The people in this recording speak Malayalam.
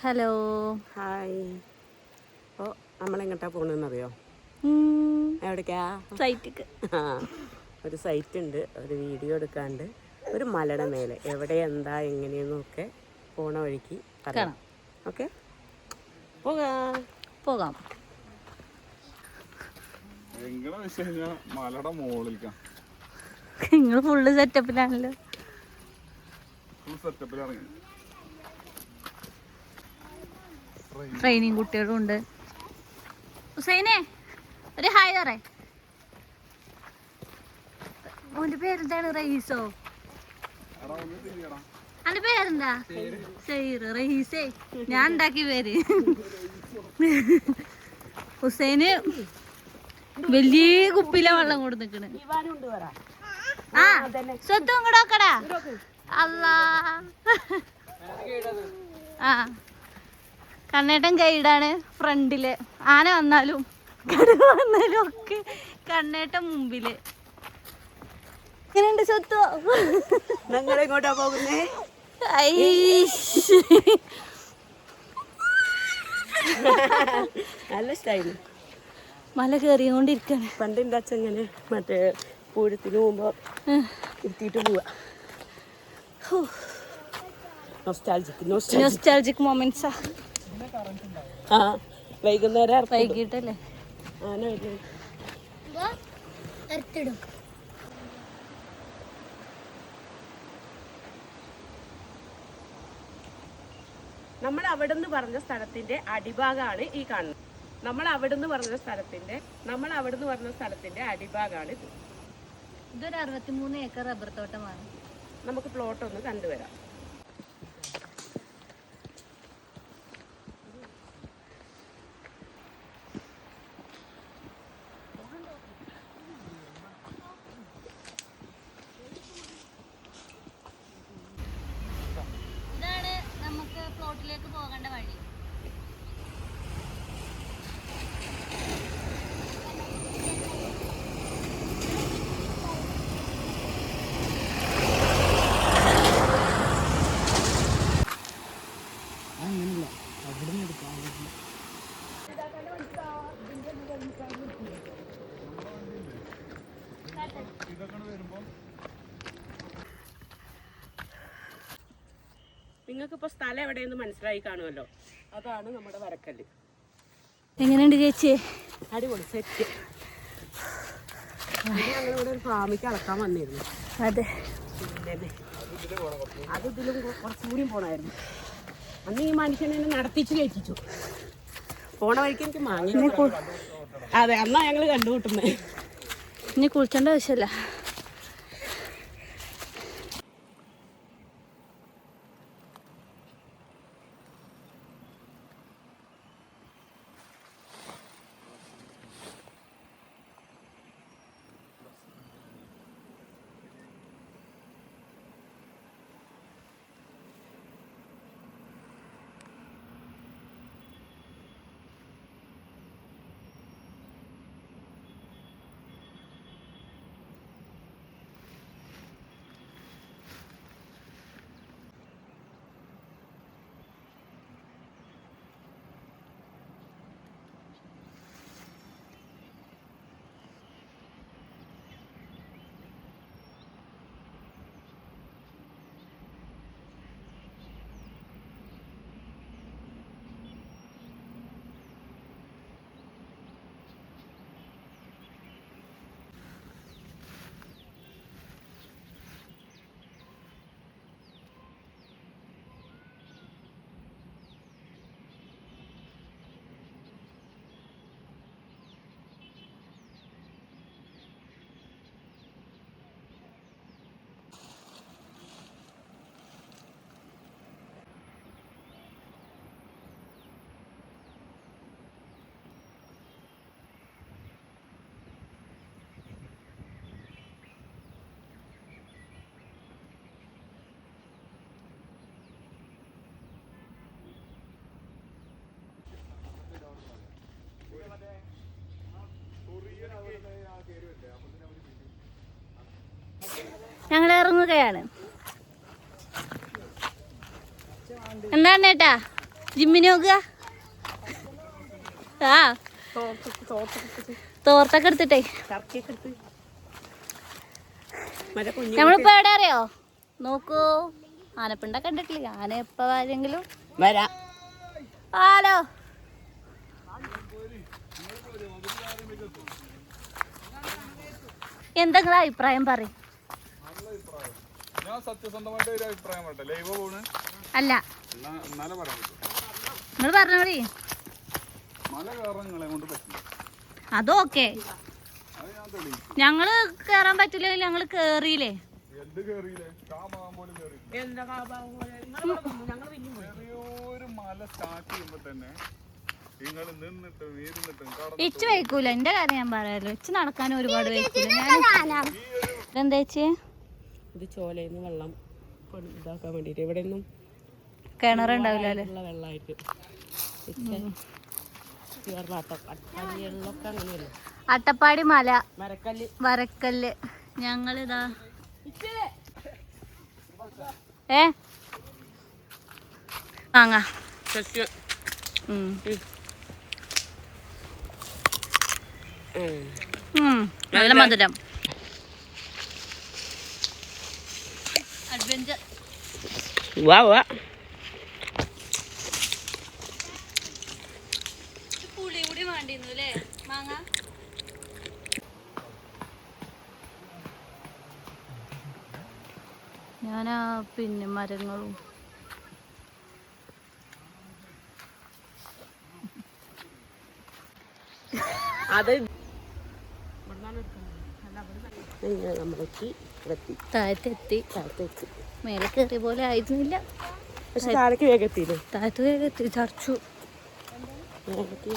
Hello hi. അപ്പോൾ നമ്മളെങ്ങോട്ടാ പോകണമെന്നറിയോ? എവിടേക്കാ? സൈറ്റിക്ക്. ഒരു സൈറ്റ് ഉണ്ട്, ഒരു വീഡിയോ എടുക്കാണ്ട് ഒരു മലയുടെ മേലെ എവിടെ എന്താ എങ്ങനെയെന്നൊക്കെ പോണ വഴിക്ക് പറയാം. ഓക്കെ, പോകാം. മലയുടെ മുകളിലേക്കാ. നിങ്ങൾ ഫുള്ള് സെറ്റപ്പിലാണല്ലോ. ട്രെയിനിങ് കുട്ടികളും ഉണ്ട്. ഹുസൈനെ ഒരു ഹായ് പറ. ഓന്റെ പേരെന്താണ്? റഹീസോ? അന്റെ പേരെന്താ? റഹീസേ. ഞാൻ ഉണ്ടാക്കിയ പേര്. ഹുസൈന് വലിയ കുപ്പിയിലെ വെള്ളം കൊടുത്ത് നിക്കണ്. ആ സ്വത്തും കൂടെ നോക്കടാ. അല്ലാ. ആ കണ്ണേട്ടൻ ഗൈഡാണ്. ഫ്രണ്ടില് ആന വന്നാലും കടുവ വന്നാലും ഒക്കെ കണ്ണേട്ടൻ മുമ്പില്. എങ്ങനെയുണ്ട് സ്വത്ത്? നിങ്ങൾ എങ്ങോട്ടാ പോകുന്നേ? നല്ല സ്റ്റൈല്. മല കയറിക്കൊണ്ടിരിക്കാണ്. പണ്ടിൻ്റെ അച്ഛൻ ഇങ്ങനെ മറ്റേ പൂരത്തിന് പോകുമ്പോൾ ഇരുത്തിയിട്ട് പോവാ. നൊസ്റ്റാൾജിക് മൊമെന്റ്സാ. ആ വൈകുന്നേരം വൈകിട്ടല്ലേ ആന വരുന്നത്. നമ്മൾ അവിടെ നിന്ന് പറഞ്ഞ സ്ഥലത്തിന്റെ അടിഭാഗമാണ് ഈ കാണുന്നത്. നമ്മൾ അവിടുന്ന് പറഞ്ഞ സ്ഥലത്തിന്റെ അടിഭാഗമാണ് ഇത്. ഇതൊരു 63 ഏക്കർ റബ്ബർ തോട്ടമാണ്. നമുക്ക് പ്ലോട്ട് ഒന്ന് കണ്ടുവരാം. ഇതാണ് നമുക്ക് പ്ലോട്ടിലേക്ക് പോകേണ്ട വഴി. നിങ്ങൾക്കിപ്പോൾ സ്ഥലം എവിടെയെന്ന് മനസ്സിലായി കാണുമല്ലോ. അതാണ് നമ്മുടെ വരക്കല്ല്. എങ്ങനെയുണ്ട് ചേച്ചി? അടിപൊളി സെറ്റ്. ഞങ്ങളിവിടെ ഒരു ഫാമിക്ക് അളക്കാൻ വന്നിരുന്നു. അതെ, അത് ഇതിലും കുറച്ചും കൂടിയും പോണായിരുന്നു. അന്ന് ഈ മനുഷ്യനെ നടത്തിച്ച് കയറ്റിച്ചു. പോണ വഴിക്ക് എനിക്ക് മാങ്ങ. അതെ, അന്നാ ഞങ്ങൾ കണ്ടുമുട്ടുന്നത്. ഇനി കുളിക്കേണ്ട ആവശ്യമല്ല. ഞങ്ങൾ ഇറങ്ങുകയാണ്. എന്താണ് ഏട്ടാ? ജിമ്മിന് നോക്കുക. ആ തോർത്തൊക്കെ എടുത്തിട്ടേ. നമ്മളിപ്പോ എവിടെ അറിയോ? നോക്കൂ, ആനപ്പിണ്ട കണ്ടിട്ടില്ല. ആന എപ്പോ ആരെങ്കിലും വരാം. ഹലോ, എന്തെങ്കിലും അഭിപ്രായം പറയും. അല്ല നിങ്ങൾ പറഞ്ഞോളി. അതോക്കെ ഞങ്ങള് കേറാൻ പറ്റില്ലെങ്കിൽ ഞങ്ങള് കേറിയില്ലേ. ഇച്ച് വയ്ക്കൂല. എന്റെ കാര്യം ഞാൻ പറയാലോ. ഇച്ച് നടക്കാൻ ഒരുപാട് വയ്ക്കൂല. എന്താ ചേച്ചി? ഇത് ചോലയിന്ന് വെള്ളം ഇതാക്കാൻ വേണ്ടിട്ട് ഇവിടെ ഒന്നും കിണറുണ്ടാവില്ല അല്ലേ? വെള്ളമായിട്ട് അട്ടപ്പാടി മല, വരക്കല്ല്. ഞങ്ങളിതാ വാങ്ങാ. നല്ല മധുരം. അഡ്വഞ്ചർ. പുളി കൂടി വേണ്ടിരുന്നു അല്ലേ മാങ്ങ? ഞാനാ പിന്നെ മരങ്ങളും അത് താഴത്തെത്തി. മേലെ കയറിയ പോലെ ആയിരുന്നില്ല. പക്ഷെ താഴേക്ക് വേഗം എത്തിയില്ലേ? താഴത്ത് വേഗം എത്തി. ചർച്ചു വേഗത്തിൽ